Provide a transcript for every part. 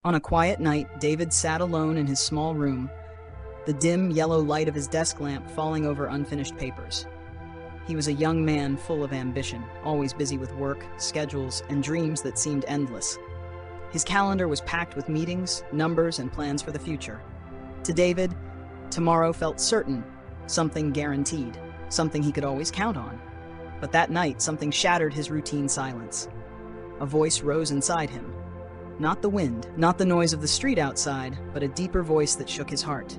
On a quiet night, David sat alone in his small room, the dim yellow light of his desk lamp falling over unfinished papers. He was a young man full of ambition, always busy with work, schedules, and dreams that seemed endless. His calendar was packed with meetings, numbers, and plans for the future. To David, tomorrow felt certain, something guaranteed, something he could always count on. But that night, something shattered his routine silence. A voice rose inside him. Not the wind, not the noise of the street outside, but a deeper voice that shook his heart.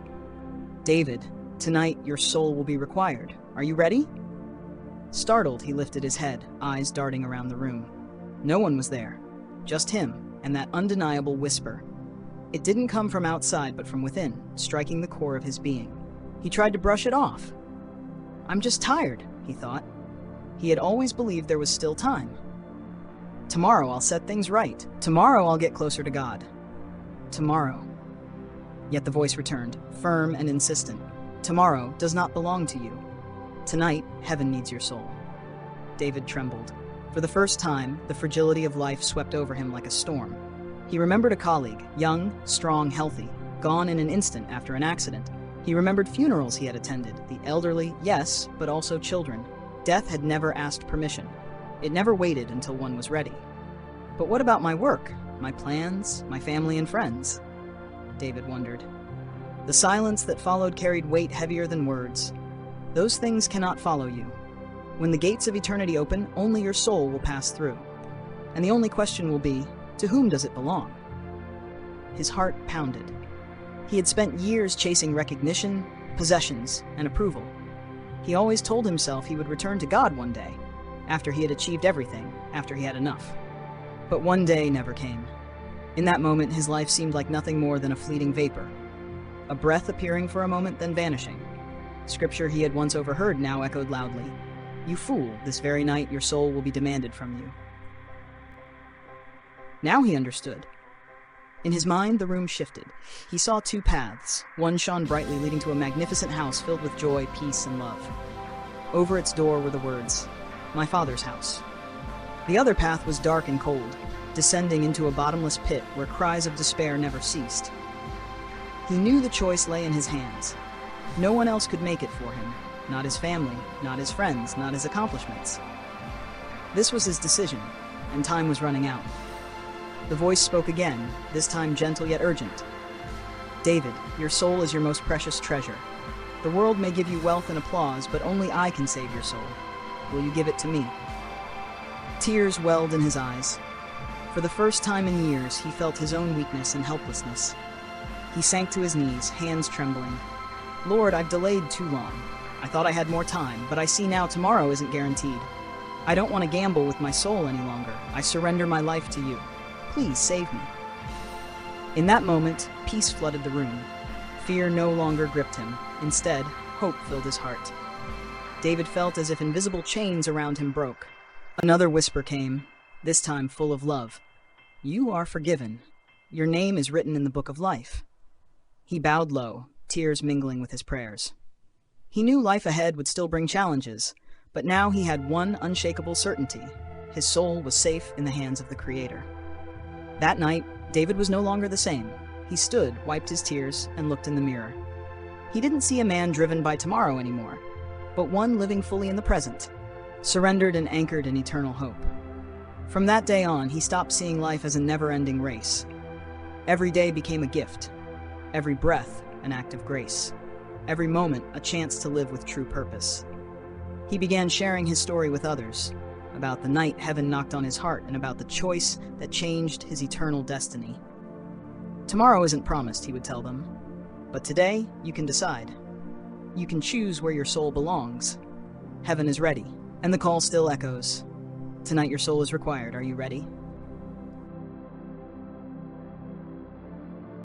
David, tonight your soul will be required. Are you ready? Startled, he lifted his head, eyes darting around the room. No one was there, just him and that undeniable whisper. It didn't come from outside, but from within, striking the core of his being. He tried to brush it off. I'm just tired, he thought. He had always believed there was still time. Tomorrow I'll set things right. Tomorrow I'll get closer to God. Tomorrow. Yet the voice returned, firm and insistent. Tomorrow does not belong to you. Tonight, heaven needs your soul. David trembled. For the first time, the fragility of life swept over him like a storm. He remembered a colleague, young, strong, healthy, gone in an instant after an accident. He remembered funerals he had attended, the elderly, yes, but also children. Death had never asked permission. It never waited until one was ready. But what about my work, my plans, my family and friends? David wondered. The silence that followed carried weight heavier than words. Those things cannot follow you. When the gates of eternity open, only your soul will pass through. And the only question will be, to whom does it belong? His heart pounded. He had spent years chasing recognition, possessions, and approval. He always told himself he would return to God one day, after he had achieved everything, after he had enough. But one day never came. In that moment, his life seemed like nothing more than a fleeting vapor, a breath appearing for a moment, then vanishing. Scripture he had once overheard now echoed loudly, "You fool, this very night your soul will be demanded from you." Now he understood. In his mind, the room shifted. He saw two paths. One shone brightly, leading to a magnificent house filled with joy, peace, and love. Over its door were the words, "My Father's house." The other path was dark and cold, descending into a bottomless pit where cries of despair never ceased. He knew the choice lay in his hands. No one else could make it for him, not his family, not his friends, not his accomplishments. This was his decision, and time was running out. The voice spoke again, this time gentle yet urgent. "David, your soul is your most precious treasure. The world may give you wealth and applause, but only I can save your soul. Will you give it to me?" Tears welled in his eyes. For the first time in years, he felt his own weakness and helplessness. He sank to his knees, hands trembling. "Lord, I've delayed too long. I thought I had more time, but I see now tomorrow isn't guaranteed. I don't want to gamble with my soul any longer. I surrender my life to you. Please save me." In that moment, peace flooded the room. Fear no longer gripped him. Instead, hope filled his heart. David felt as if invisible chains around him broke. Another whisper came, this time full of love. "You are forgiven. Your name is written in the book of life." He bowed low, tears mingling with his prayers. He knew life ahead would still bring challenges, but now he had one unshakable certainty. His soul was safe in the hands of the Creator. That night, David was no longer the same. He stood, wiped his tears, and looked in the mirror. He didn't see a man driven by tomorrow anymore, but one living fully in the present, surrendered and anchored in eternal hope. From that day on, he stopped seeing life as a never-ending race. Every day became a gift, every breath an act of grace, every moment a chance to live with true purpose. He began sharing his story with others, about the night heaven knocked on his heart and about the choice that changed his eternal destiny. Tomorrow isn't promised, he would tell them, but today you can decide. You can choose where your soul belongs. Heaven is ready, and the call still echoes. Tonight your soul is required. Are you ready?